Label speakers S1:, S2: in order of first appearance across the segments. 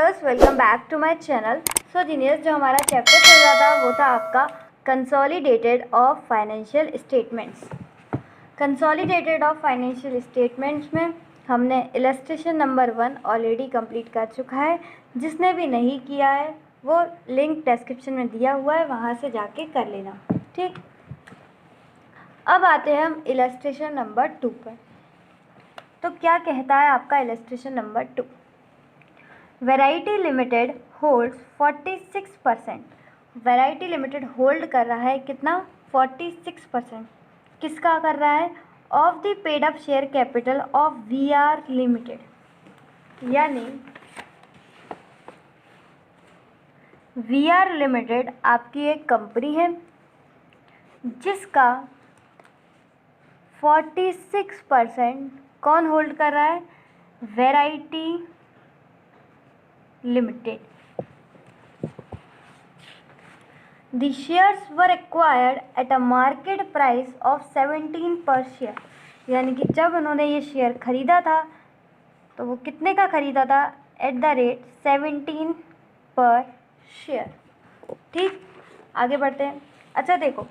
S1: जीनियर्स, welcome back to my channel. So geniuses, जो हमारा chapter चल रहा था वो था आपका consolidated of financial statements. Consolidated of financial statements में हमने इलस्ट्रेशन नंबर 1 ऑलरेडी कंप्लीट कर चुका है। जिसने भी नहीं किया है वो लिंक डिस्क्रिप्शन में दिया हुआ है, वहाँ से जाके कर लेना। ठीक, अब आते हैं हम इलस्ट्रेशन नंबर 2 पर। तो क्या कहता है आपका illustration number 2? Variety limited holds 46%। Variety limited hold कर रहा है कितना? 46%। किसका कर रहा है? Of the paid up share capital of V R limited. यानी वी आर लिमिटेड आपकी एक कंपनी है जिसका 46% कौन होल्ड कर रहा है? Variety limited. The shares were acquired at a market price of 17 per share। यानी कि जब उन्होंने ये शेयर खरीदा था तो वो कितने का खरीदा था? एट द रेट 17 पर शेयर। ठीक, आगे बढ़ते हैं। अच्छा देखो,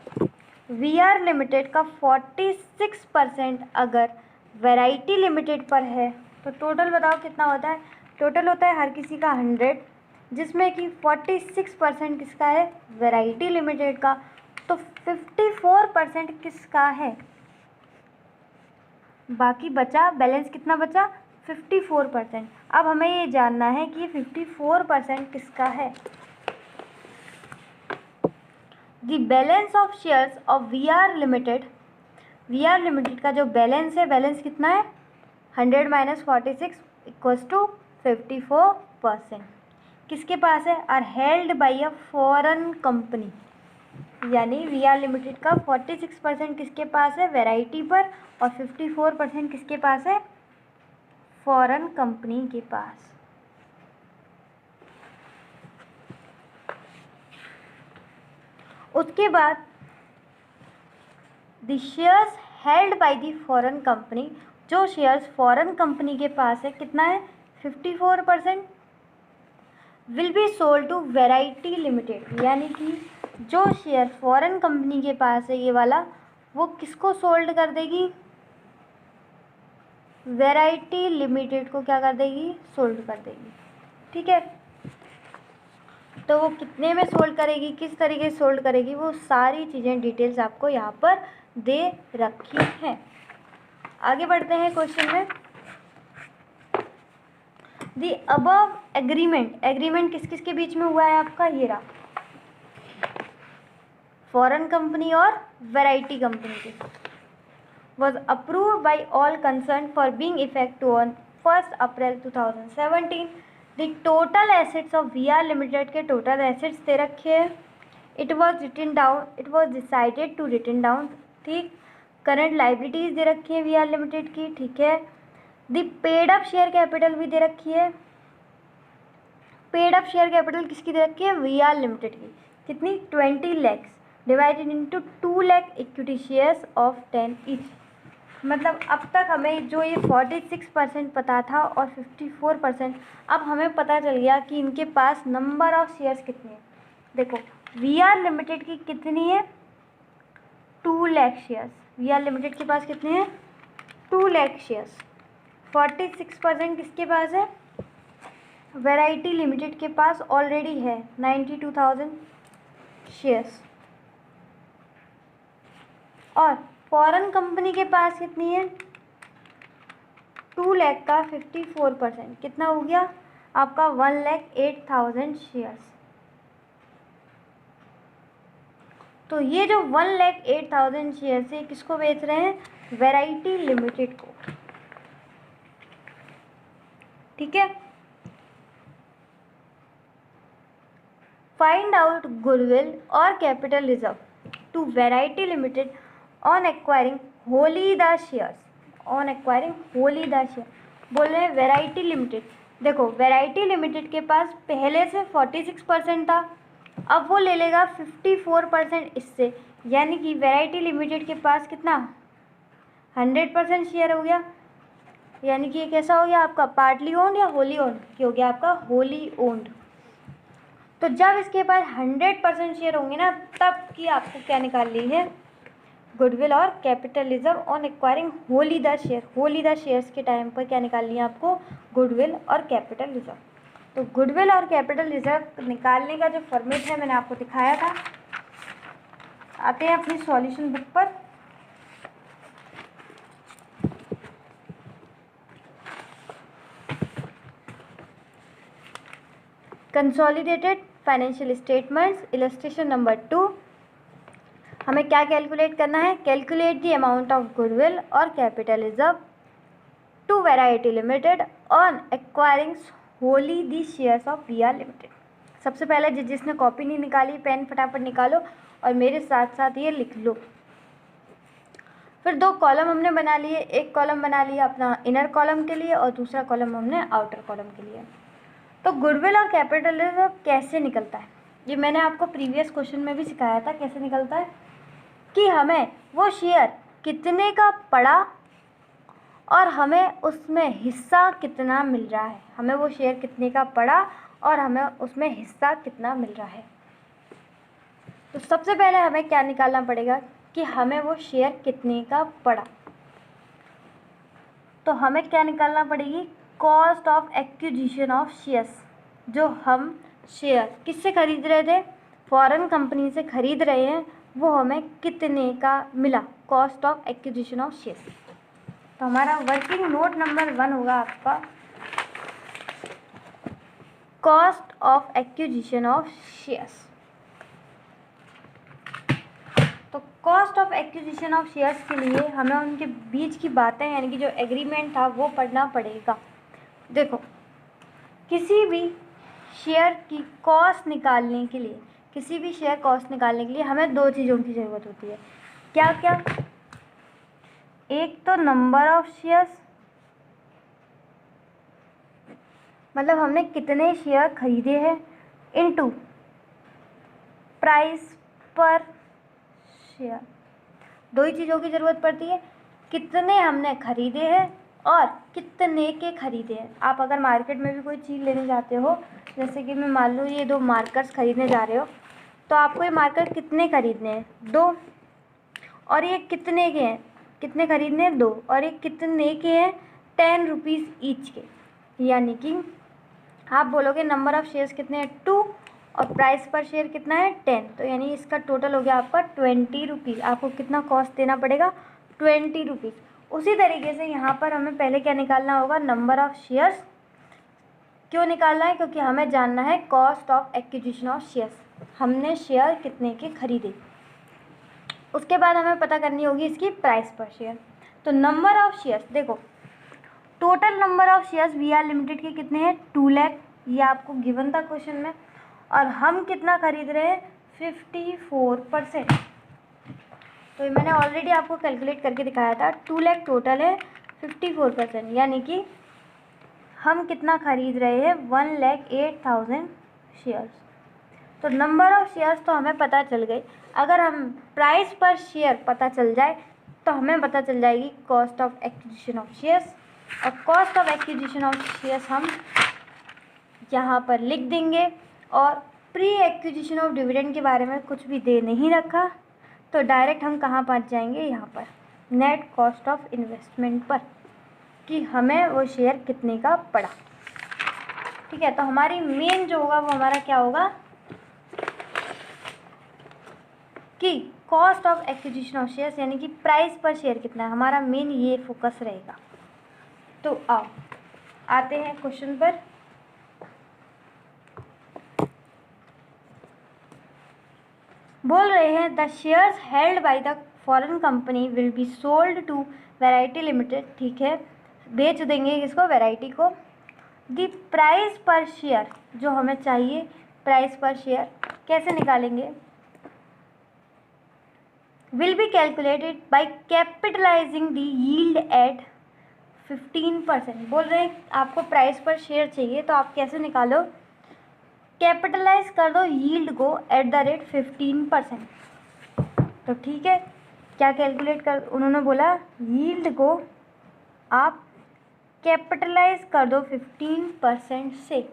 S1: वी आर लिमिटेड का 46% अगर वैरायटी लिमिटेड पर है तो टोटल बताओ कितना होता है? टोटल होता है हर किसी का 100, जिसमें कि 46% किसका है? वैरायटी लिमिटेड का। तो 54% किसका है? बाकी बचा बैलेंस कितना बचा? 54%। अब हमें ये जानना है कि 54% किसका है। The balance of shares of V R limited. V R limited का जो बैलेंस है, बैलेंस कितना है? 100 - 46 = 54%। किसके पास है? Are held by a foreign company. यानी वी आर लिमिटेड का 46% किसके पास है? वैरायटी पर। और 54% किसके पास है? फॉरेन कंपनी के पास। उसके बाद the shares held by the foreign company. जो शेयर्स फॉरेन कंपनी के पास है कितना है? 54%। Will be sold to variety limited. यानी कि जो शेयर फॉरेन कंपनी के पास है ये वाला, वो किसको सोल्ड कर देगी? वैरायटी लिमिटेड को क्या कर देगी? सोल्ड कर देगी। ठीक है, तो वो कितने में सोल्ड करेगी, किस तरीके से सोल्ड करेगी, वो सारी चीज़ें डिटेल्स आपको यहाँ पर दे रखी हैं। आगे बढ़ते हैं क्वेश्चन में। The above agreement. एग्रीमेंट किस किस के बीच में हुआ है आपका? ये रहा, फॉरेन कंपनी और वैरायटी कंपनी के। Was approve by all concern for being effective on 1 April 2017। The total assets of V R limited के टोटल एसेट्स दे रखे हैं। It was written down, it was decided to written down. ठीक, current liabilities दे रखी है V R limited की। ठीक है, the paid up share capital भी दे रखी है। पेड अप शेयर कैपिटल किसकी दे रखी है? वी आर लिमिटेड की। कितनी? 20 lakhs divided into 2 lakh equity shares of 10 each. मतलब अब तक हमें जो ये 46% पता था और 54%, अब हमें पता चल गया कि इनके पास नंबर ऑफ शेयर्स कितने हैं। देखो, वी आर लिमिटेड की कितनी है? 2 lakh shares. V R limited के पास कितने हैं? 2 लाख शेयर्स। 46% किसके पास है? वैरायटी लिमिटेड के पास ऑलरेडी है 92,000 शेयर्स। और फॉरेन कंपनी के पास कितनी है? 2 लाख का 54% कितना हो गया आपका? 1,08,000 शेयर्स। तो ये जो 1,08,000 शेयर्स है किसको बेच रहे हैं? वैरायटी लिमिटेड को। ठीक है, फाइंड आउट गुडविल और capital reserve to variety limited on acquiring wholly the shares. On acquiring wholly the share बोल रहे हैं वैरायटी लिमिटेड। देखो, वैरायटी लिमिटेड के पास पहले से 46% था, अब वो ले लेगा 54% इससे। यानी कि वैरायटी लिमिटेड के पास कितना? 100% शेयर हो गया। यानी कि ये कैसा हो गया आपका पार्टली ओन्ड या होली ओन्ड, क्या हो गया आपका होली ओन्ड। तो जब इसके पास 100% शेयर होंगे ना, तब की आपको क्या निकालनी है, गुडविल और capitalism on acquiring wholly the share. Holi the shares के टाइम पर क्या निकालनी है आपको, गुडविल और कैपिटलिज्म। तो गुडविल और कैपिटलिज्म निकालने का जो फॉर्मेट है मैंने आपको दिखाया था। आते हैं अपनी सॉल्यूशन बुक पर। Consolidated financial statements, illustration number 2। हमें क्या कैलकुलेट करना है, calculate the amount of goodwill और capitalism to variety limited on acquiring wholly the shares of VR limited. सबसे पहले जिसने कॉपी नहीं निकाली, पेन फटाफट निकालो और मेरे साथ साथ ये लिख लो। फिर 2 कॉलम हमने बना लिए, एक कॉलम बना लिया अपना इनर कॉलम के लिए और दूसरा कॉलम हमने आउटर कॉलम के लिए। तो गुडविल और कैपिटलिज्म कैसे निकलता है, ये मैंने आपको प्रीवियस क्वेश्चन में भी सिखाया था। कैसे निकलता है कि हमें वो शेयर कितने का पड़ा और हमें उसमें हिस्सा कितना मिल रहा है, हमें वो शेयर कितने का पड़ा और हमें उसमें हिस्सा कितना मिल रहा है। तो सबसे पहले हमें क्या निकालना पड़ेगा कि हमें वो शेयर कितने का पड़ा। तो हमें क्या निकालना पड़ेगी, cost of acquisition of shares. जो हम शेयर किससे खरीद रहे थे, फॉरेन कंपनी से खरीद रहे हैं, वो हमें कितने का मिला, cost of acquisition of shares. तो हमारा वर्किंग नोट नंबर 1 होगा आपका cost of acquisition of shares. तो cost of acquisition of shares के लिए हमें उनके बीच की बातें यानी कि जो एग्रीमेंट था वो पढ़ना पड़ेगा। देखो, किसी भी शेयर की कॉस्ट निकालने के लिए, किसी भी शेयर कॉस्ट निकालने के लिए हमें 2 चीज़ों की ज़रूरत होती है। क्या क्या, एक तो नंबर ऑफ शेयर्स, मतलब हमने कितने शेयर खरीदे हैं, इनटू प्राइस पर शेयर। 2 ही चीज़ों की ज़रूरत पड़ती है, कितने हमने खरीदे हैं और कितने के खरीदे हैं। आप अगर मार्केट में भी कोई चीज़ लेने जाते हो, जैसे कि मैं मान लो ये 2 मार्कर्स खरीदने जा रहे हो, तो आपको ये मार्कर कितने खरीदने हैं, 2, और ये कितने के हैं, कितने खरीदने हैं, 2, और ये कितने के हैं, 10 रुपीज़ ईच के। यानी कि आप बोलोगे नंबर ऑफ़ शेयर्स कितने हैं, 2, और प्राइस पर शेयर कितना है, 10। तो यानी इसका टोटल हो गया आपका 20 रुपीज़। आपको कितना कॉस्ट देना पड़ेगा, 20 रुपीज़। उसी तरीके से यहाँ पर हमें पहले क्या निकालना होगा, नंबर ऑफ़ शेयर्स। क्यों निकालना है, क्योंकि हमें जानना है cost of acquisition of shares, हमने शेयर कितने के खरीदे। उसके बाद हमें पता करनी होगी इसकी प्राइस पर शेयर। तो नंबर ऑफ़ शेयर्स, देखो total number of shares VR limited के कितने हैं, 2 लाख, ये आपको गिवन था क्वेश्चन में, और हम कितना खरीद रहे हैं, 54%। तो मैंने ऑलरेडी आपको कैलकुलेट करके दिखाया था, 2 लाख टोटल है, 54%, यानी कि हम कितना खरीद रहे हैं, 1,08,000 शेयर्स। तो नंबर ऑफ़ शेयर्स तो हमें पता चल गई। अगर हम प्राइस पर शेयर पता चल जाए तो हमें पता चल जाएगी cost of acquisition of shares. और cost of acquisition of shares हम यहाँ पर लिख देंगे। और प्री एक्विजिशन ऑफ डिविडेंड के बारे में कुछ भी दे नहीं रखा, तो डायरेक्ट हम कहाँ पहुँच जाएंगे, यहाँ पर नेट कॉस्ट ऑफ इन्वेस्टमेंट पर, कि हमें वो शेयर कितने का पड़ा। ठीक है, तो हमारी मेन जो होगा वो हमारा क्या होगा कि cost of acquisition of shares, यानी कि प्राइस पर शेयर कितना है, हमारा मेन ये फोकस रहेगा। तो आओ आते हैं क्वेश्चन पर। बोल रहे हैं the shares held by the foreign company will be sold to variety limited. ठीक है, बेच देंगे इसको, वैरायटी को। द प्राइस पर शेयर, जो हमें चाहिए प्राइस पर शेयर कैसे निकालेंगे, will be calculated by capitalising the yield at 15%। बोल रहे हैं आपको प्राइस पर शेयर चाहिए, तो आप कैसे निकालो, कैपिटलाइज कर दो यील्ड को एट द रेट 15%। तो ठीक है, क्या कैलकुलेट कर, उन्होंने बोला यील्ड को आप कैपिटलाइज कर दो 15% से।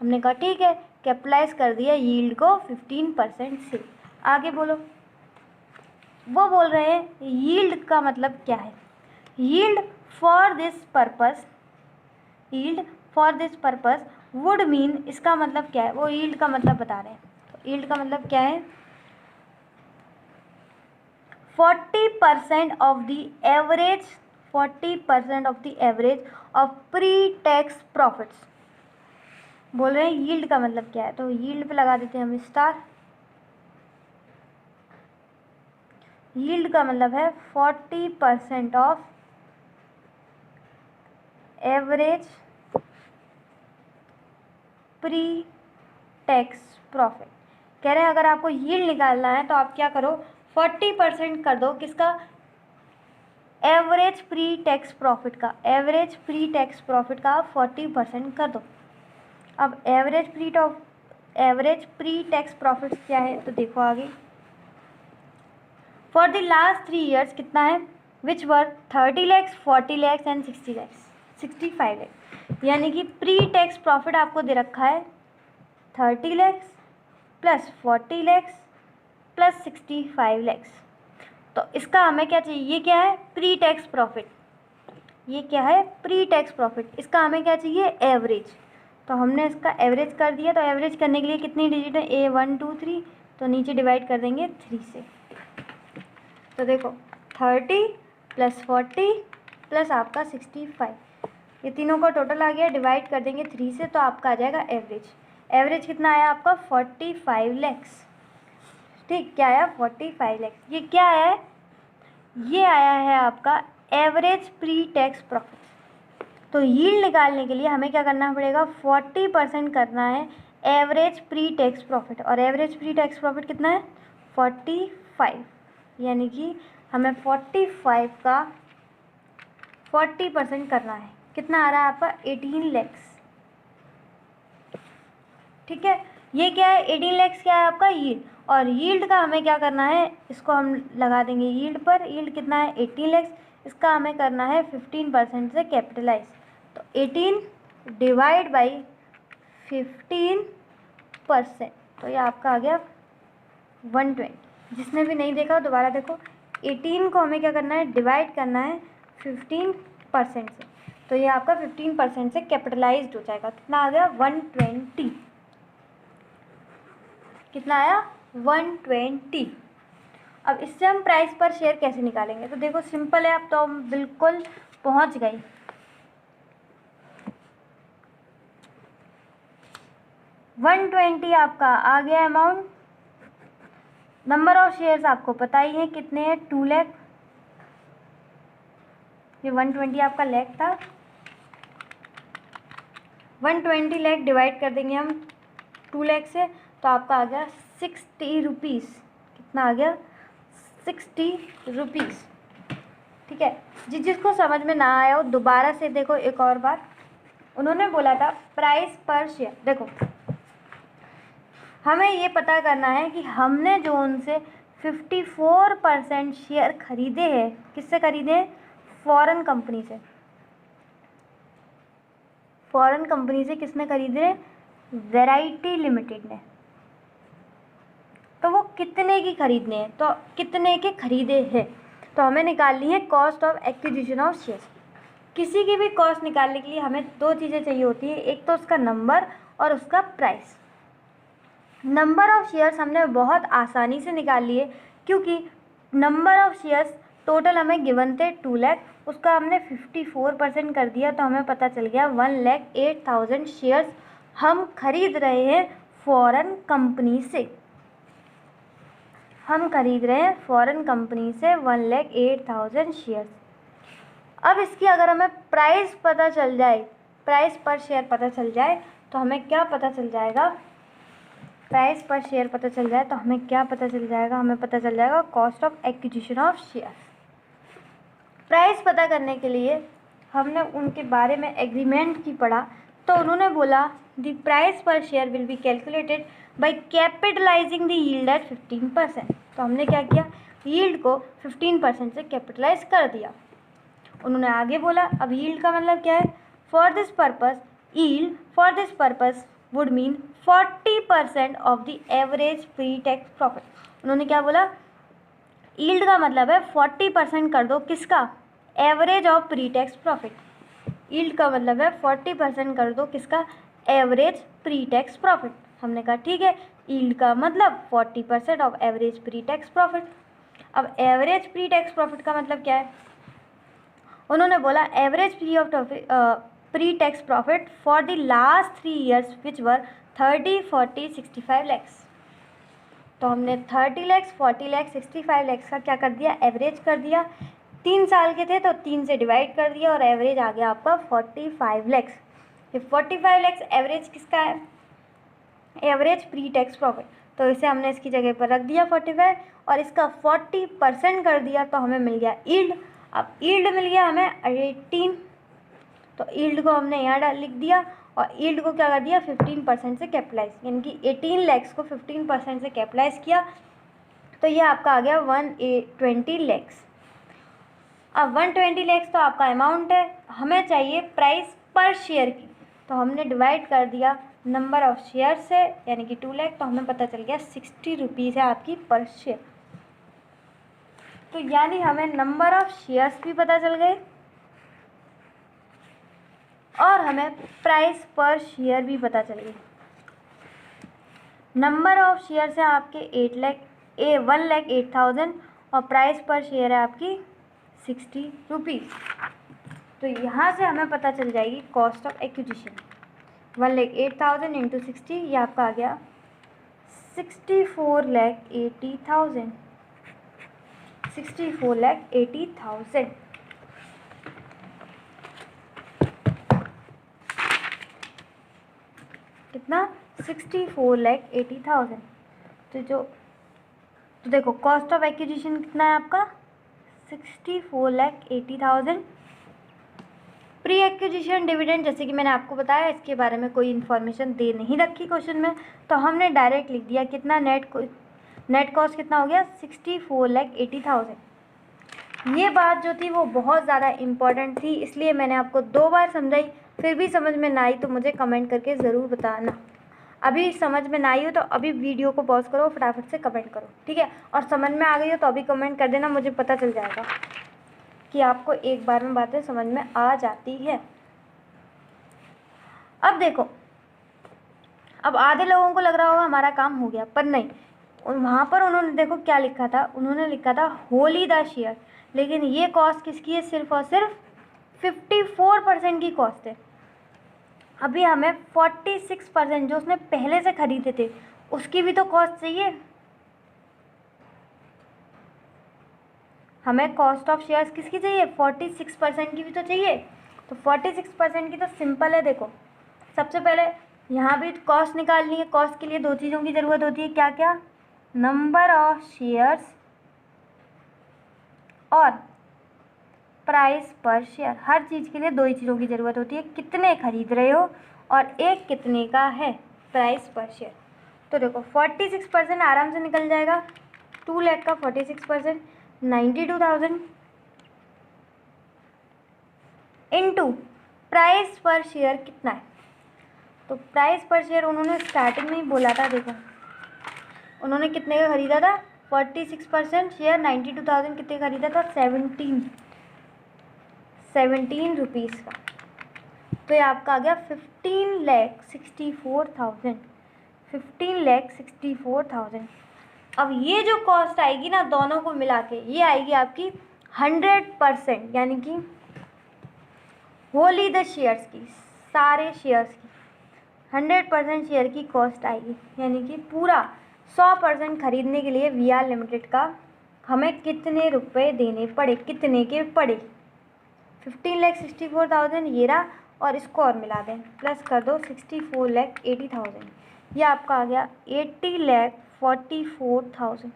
S1: हमने कहा ठीक है, कैपिटलाइज कर दिया यील्ड को 15% से। आगे बोलो। वो बोल रहे हैं यील्ड का मतलब क्या है। Yield for this purpose, yield for this purpose would mean, इसका मतलब क्या है, वो यील्ड का मतलब बता रहे हैं। तो यील्ड का मतलब क्या है, 40% of the average, 40% of the average of pre tax profits. बोल रहे हैं यील्ड का मतलब क्या है, तो यील्ड पे लगा देते हैं हम स्टार। यील्ड का मतलब है 40% of average pre tax profit. कह रहे हैं अगर आपको यील्ड निकालना है तो आप क्या करो, 40% कर दो किसका, एवरेज प्री टैक्स प्रॉफिट का। एवरेज प्री टैक्स प्रॉफिट का आप 40% कर दो। अब एवरेज प्री टैक्स प्रॉफिट क्या है, तो देखो आगे। फॉर द लास्ट 3 years कितना है, विच वर 30 lakhs, 40 lakhs and 60 lakhs, 65 lakhs। यानी कि प्री टैक्स प्रॉफिट आपको दे रखा है 30 lakhs plus 40 lakhs plus 65 lakhs। तो इसका हमें क्या चाहिए, ये क्या है, प्री टैक्स प्रॉफिट। ये क्या है, प्री टैक्स प्रॉफिट। इसका हमें क्या चाहिए, एवरेज। तो हमने इसका एवरेज कर दिया। तो एवरेज करने के लिए कितनी डिजिट है, A 1 2 3, तो नीचे डिवाइड कर देंगे 3 से। तो देखो 30 प्लस 40 प्लस आपका 65, ये तीनों का टोटल आ गया, डिवाइड कर देंगे 3 से, तो आपका आ जाएगा एवरेज। एवरेज कितना आया आपका, 45 lakhs। ठीक, क्या आया, 45 lakhs। ये क्या है, ये आया है आपका एवरेज प्री टैक्स प्रॉफिट। तो यील्ड निकालने के लिए हमें क्या करना पड़ेगा, 40% करना है एवरेज प्री टैक्स प्रॉफिट। और एवरेज प्री टैक्स प्रॉफिट कितना है, 45। यानी कि हमें 45 का 40% करना है। कितना आ रहा है आपका, 18 lakhs। ठीक है, ये क्या है, 18 lakhs क्या है आपका यील्ड। और यील्ड का हमें क्या करना है, इसको हम लगा देंगे यील्ड पर। यील्ड कितना है, 18 lakhs। इसका हमें करना है 15% से कैपिटलाइज। तो 18 डिवाइड बाई 15%, तो ये आपका आ गया 120। जिसने भी नहीं देखा दोबारा देखो। 18 को हमें क्या करना है, डिवाइड करना है 15% से। तो ये आपका 15% से कैपिटलाइज्ड हो जाएगा। कितना आ गया, 120। कितना आया, 120। अब इससे हम प्राइस पर शेयर कैसे निकालेंगे, तो देखो सिंपल है। अब तो हम बिल्कुल पहुंच गए। $120 आपका आ गया अमाउंट। नंबर ऑफ शेयर्स आपको पता ही है कितने हैं, 2 लाख। ये 120 आपका लाख था। 120 लाख डिवाइड कर देंगे हम 2 लाख से, तो आपका आ गया 60 रुपीज़। कितना आ गया, 60 रुपीज़। ठीक है, जिसको समझ में ना आया हो दोबारा से देखो। एक और बात, उन्होंने बोला था प्राइस पर शेयर। देखो हमें ये पता करना है कि हमने जो उनसे 54% शेयर खरीदे हैं, किससे खरीदे हैं, फॉरेन कंपनी से। फॉरेन कंपनी से किसने खरीदे, वैरायटी लिमिटेड ने। तो वो कितने की खरीदने हैं, तो कितने के खरीदे हैं, तो हमें निकालनी है cost of acquisition of shares. किसी की भी कॉस्ट निकालने के लिए हमें 2 चीज़ें चाहिए होती है, एक तो उसका नंबर और उसका प्राइस। नंबर ऑफ़ शेयर्स हमने बहुत आसानी से निकाल लिए, क्योंकि नंबर ऑफ़ शेयर्स टोटल हमें गिवन थे 2 लाख, उसका हमने 54% कर दिया, तो हमें पता चल गया 1,08,000 शेयर्स हम खरीद रहे हैं फॉरेन कंपनी से। हम खरीद रहे हैं फॉरेन कंपनी से 1,08,000 शेयर्स। अब इसकी अगर हमें प्राइस पता चल जाए, प्राइस पर शेयर पता चल जाए, तो हमें क्या पता चल जाएगा, प्राइस पर शेयर पता चल जाए तो हमें क्या पता चल जाएगा, हमें पता चल जाएगा cost of acquisition of share. Price पता करने के लिए हमने उनके बारे में एग्रीमेंट की पढ़ा, तो उन्होंने बोला the price per share will be calculated by capitalising the yield at 15%। तो हमने क्या किया, यील्ड को 15% से कैपिटलाइज कर दिया। उन्होंने आगे बोला, अब यील्ड का मतलब क्या है, for this purpose yield for this purpose would mean 40% of the average pre tax profit. उन्होंने क्या बोला, यील्ड का मतलब है 40% कर दो किसका, average of pre tax profit. Yield का मतलब है 40% कर दो किसका, एवरेज प्री टैक्स प्रॉफिट। हमने कहा ठीक है, यील्ड का मतलब 40% of average pre tax profit. अब एवरेज प्री टैक्स प्रॉफिट का मतलब क्या है, उन्होंने बोला average pre tax profit for the last 3 years विच वर 30, 40, 65 लैक्स। तो हमने 30 लैक्स, 40 लैक्स, 65 लैक्स का क्या कर दिया, एवरेज कर दिया। 3 साल के थे तो 3 से डिवाइड कर दिया और एवरेज आ गया आपका 45 लैक्स। ये 45 लैक्स एवरेज किसका है, एवरेज प्री टैक्स प्रॉफिट। तो इसे हमने इसकी जगह पर रख दिया 45 और इसका 40% कर दिया तो हमें मिल गया यील्ड। अब यील्ड मिल गया हमें 18, तो यील्ड को हमने यहाँ लिख दिया और यील्ड को क्या कर दिया 15% से कैपिटलाइज, यानी कि 18 लैक्स को 15% से कैपिटलाइज किया तो ये आपका आ गया 120 लैक्स। अब 120 लैक्स तो आपका अमाउंट है, हमें चाहिए प्राइस पर शेयर की, तो हमने डिवाइड कर दिया नंबर ऑफ शेयर से, यानी कि 2 लाख, तो हमें पता चल गया 60 रुपीज़ है आपकी पर शेयर। तो यानी हमें नंबर ऑफ शेयर्स भी पता चल गए और हमें प्राइस पर शेयर भी पता चल गई। नंबर ऑफ शेयर्स है आपके 1,08,000 और प्राइस पर शेयर है आपकी 60 रुपीज़। तो यहाँ से हमें पता चल जाएगी कॉस्ट ऑफ एक्विजिशन, 1,08,000 इंटू 60, ये आपका आ गया 64,80,000, 64,80,000। कितना, 64,80,000। तो देखो कॉस्ट ऑफ एक्विजिशन कितना है आपका 64,80,000। प्री एक्विजिशन डिविडेंड, जैसे कि मैंने आपको बताया इसके बारे में कोई इन्फॉर्मेशन दे नहीं रखी क्वेश्चन में, तो हमने डायरेक्ट लिख दिया कितना, नेट कॉस्ट कितना हो गया 64,80,000। ये बात जो थी वो बहुत ज़्यादा इम्पॉर्टेंट थी, इसलिए मैंने आपको 2 बार समझाई, फिर भी समझ में ना आई तो मुझे कमेंट करके ज़रूर बताना। अभी समझ में ना आई हो तो अभी वीडियो को पॉज करो, फटाफट से कमेंट करो, ठीक है। और समझ में आ गई हो तो अभी कमेंट कर देना, मुझे पता चल जाएगा कि आपको एक बार में बातें समझ में आ जाती है। अब देखो, अब आधे लोगों को लग रहा होगा हमारा काम हो गया, पर नहीं, वहाँ पर उन्होंने देखो क्या लिखा था, उन्होंने लिखा था होली द शेयर, लेकिन ये कॉस्ट किसकी है, सिर्फ और सिर्फ 54% की कॉस्ट है। अभी हमें 46% जो उसने पहले से खरीदे थे उसकी भी तो कॉस्ट चाहिए, हमें कॉस्ट ऑफ शेयर्स किसकी चाहिए, 46% की भी तो चाहिए। तो 46% की तो सिंपल है, देखो सबसे पहले यहाँ भी कॉस्ट निकालनी है। कॉस्ट के लिए 2 चीज़ों की ज़रूरत होती है, क्या क्या, नंबर ऑफ शेयर्स और प्राइस पर शेयर। हर चीज़ के लिए 2 ही चीज़ों की ज़रूरत होती है, कितने खरीद रहे हो और एक कितने का है, प्राइस पर शेयर। तो देखो 46% आराम से निकल जाएगा, 2 लाख का 46% 92,000 इनटू प्राइस पर शेयर कितना है। तो प्राइस पर शेयर उन्होंने स्टार्टिंग में ही बोला था, देखो उन्होंने कितने का खरीदा था, 46% शेयर 92,000 कितने खरीदा था, 17 रुपीज़ का। तो ये आपका आ गया 15,64,000, 15,64,000। अब ये जो कॉस्ट आएगी ना दोनों को मिला के, ये आएगी आपकी 100%, यानी कि होली द शेयर्स की, सारे शेयर्स की 100% शेयर की कॉस्ट आएगी, यानी कि पूरा 100% खरीदने के लिए VR लिमिटेड का हमें कितने रुपए देने पड़े, कितने के पड़े, 15,64,000 ये रहा, और इसको और मिला दें, प्लस कर दो 64,80,000, ये आपका आ गया 80,44,000।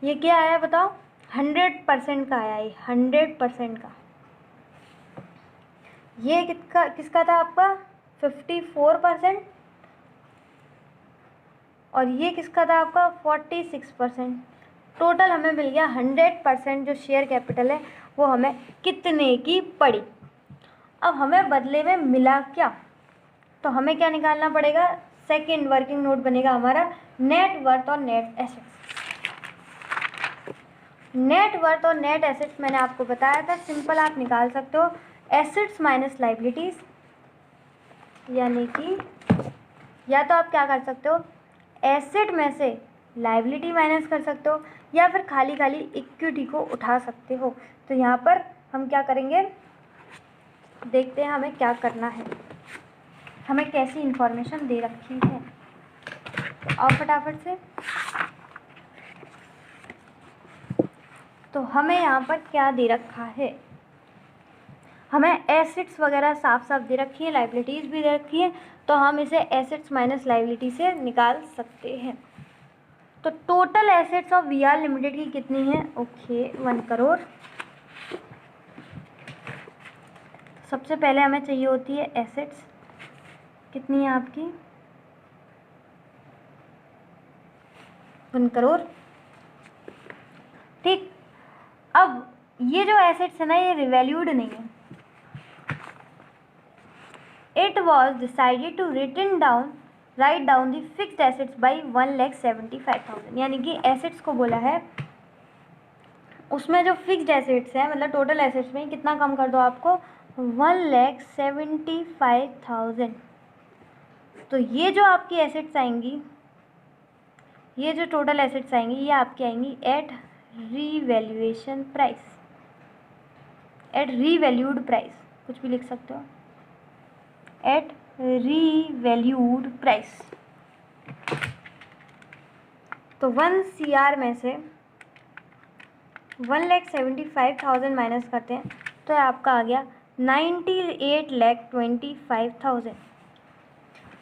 S1: ये क्या आया बताओ, 100% का आया, ये 100% का। ये किसका था आपका 54%, और ये किसका था आपका 46%। टोटल हमें मिल गया 100% जो शेयर कैपिटल है वो हमें कितने की पड़ी। अब हमें बदले में मिला क्या, तो हमें क्या निकालना पड़ेगा, सेकेंड वर्किंग नोट बनेगा हमारा नेट वर्थ और नेट एसेट्स। नेट वर्थ और नेट एसेट्स मैंने आपको बताया था, सिंपल आप निकाल सकते हो एसेट्स माइनस लाइबिलिटीज़, यानी कि या तो आप क्या कर सकते हो, एसेट में से लाइबिलिटी माइनस कर सकते हो, या फिर खाली खाली इक्विटी को उठा सकते हो। तो यहाँ पर हम क्या करेंगे, देखते हैं हमें क्या करना है, हमें कैसी इंफॉर्मेशन दे रखी है। तो आओ फटाफट से, तो हमें यहाँ पर क्या दे रखा है, हमें एसेट्स वगैरह साफ साफ दे रखी है, लाइबिलिटीज़ भी दे रखी है, तो हम इसे एसेट्स माइनस लाइबिलिटी से निकाल सकते हैं। तो total assets of V R limited की कितनी है, ओके 1 करोड़। सबसे पहले हमें चाहिए होती है एसेट्स, कितनी है आपकी 1 करोड़, ठीक। अब ये जो एसेट्स है ना, ये रिवैल्यूड नहीं है। It was decided to write down the fixed assets by 1,75,000, यानी कि एसेट्स को बोला है, उसमें जो फिक्स्ड एसेट्स है मतलब टोटल एसेट्स में कितना कम कर दो आपको, 1,75,000। तो ये जो आपकी एसेट्स आएंगी, ये जो टोटल एसेट्स आएंगी, ये आपकी आएंगी at revaluation price, at revalued price, कुछ भी लिख सकते हो, एट रीवैल्यूड प्राइस। तो 1 CR में से 1,75,000 माइनस करते हैं तो आपका आ गया 98,25,000।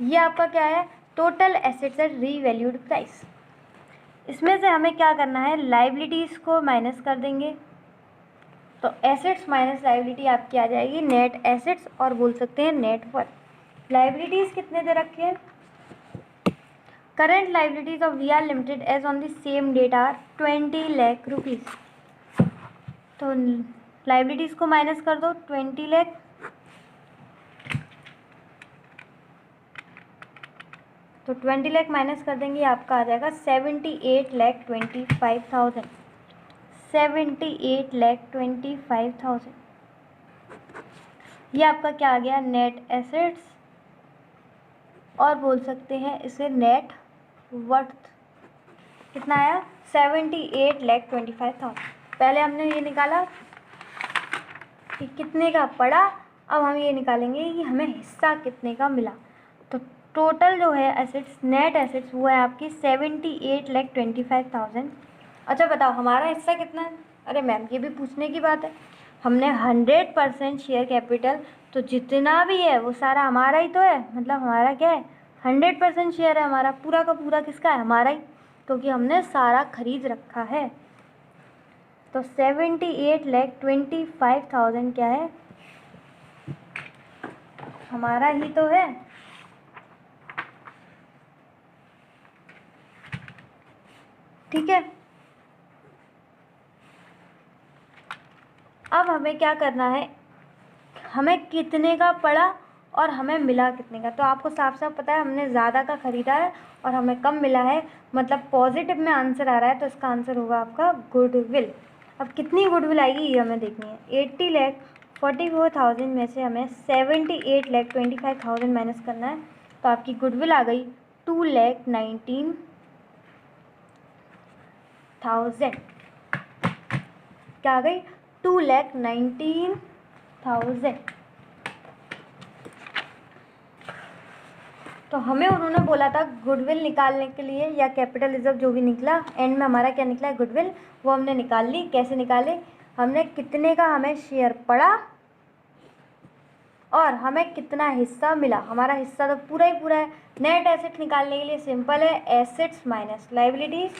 S1: ये आपका क्या है, total assets at revalued price. इसमें से हमें क्या करना है, लाइबिलिटीज़ को माइनस कर देंगे, तो एसेट्स माइनस लाइबिलिटी आपकी आ जाएगी नेट एसेट्स, और बोल सकते हैं नेट वर्थ। लाइबिलिटीज़ कितने दे रखे हैं, current liabilities of V R limited as on the same date are 20 lakh rupees. तो लाइबिलिटीज़ को माइनस कर दो 20 लाख, तो 20 लाख माइनस कर देंगे, आपका आ जाएगा 78,25,000, 78,25,000। ये आपका क्या आ गया, नेट एसेट्स, और बोल सकते हैं इसे नेट वर्थ। कितना आया, 78,25,000। पहले हमने ये निकाला कि कितने का पड़ा, अब हम ये निकालेंगे कि हमें हिस्सा कितने का मिला। तो टोटल जो है एसेट्स, नेट एसेट्स, वो है आपकी 78,25,000। अच्छा बताओ हमारा हिस्सा कितना है, अरे मैम ये भी पूछने की बात है। हमने 100% शेयर कैपिटल, तो जितना भी है वो सारा हमारा ही तो है, मतलब हमारा क्या है, 100% शेयर है हमारा, पूरा का पूरा किसका है, हमारा ही, क्योंकि हमने सारा खरीद रखा है। तो 78,25,000 क्या है, हमारा ही तो है। ठीक है, अब हमें क्या करना है, हमें कितने का पड़ा और हमें मिला कितने का। तो आपको साफ साफ पता है हमने ज़्यादा का ख़रीदा है और हमें कम मिला है, मतलब पॉजिटिव में आंसर आ रहा है, तो इसका आंसर होगा आपका गुडविल। अब कितनी गुडविल आएगी ये हमें देखनी है। 80,44,000 में से हमें 78,25,000 माइनस करना है, तो आपकी गुडविल आ गई 2,19,000। क्या आ गई, 2,19,000। तो हमें उन्होंने बोला था गुडविल निकालने के लिए, या कैपिटल रिजर्व जो भी निकला, एंड में हमारा क्या निकला है, गुडविल, वो हमने निकाल ली। कैसे निकाले, हमने कितने का हमें शेयर पड़ा और हमें कितना हिस्सा मिला। हमारा हिस्सा तो पूरा ही पूरा है। नेट एसेट निकालने के लिए सिंपल है, एसेट्स माइनस लाइबिलिटीज़।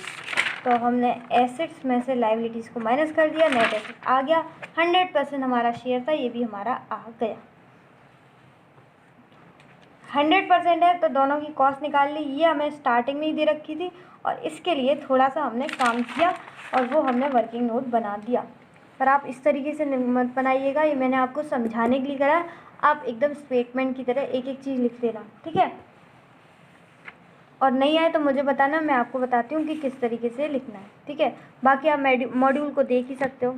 S1: तो हमने एसेट्स में से लाइबिलिटीज़ को माइनस कर दिया, नेट एसेट आ गया। 100% हमारा शेयर था, ये भी हमारा आ गया। 100% है तो दोनों की कॉस्ट निकाल ली। ये हमें स्टार्टिंग में ही दे रखी थी और इसके लिए थोड़ा सा हमने काम किया और वो हमने वर्किंग नोट बना दिया। पर आप इस तरीके से मत बनाइएगा, ये मैंने आपको समझाने के लिए करा। आप एकदम स्टेटमेंट की तरह एक एक चीज़ लिख देना, ठीक है। और नहीं आए तो मुझे बताना, मैं आपको बताती हूँ कि किस तरीके से लिखना है, ठीक है। बाकी आप मॉड्यूल को देख ही सकते हो।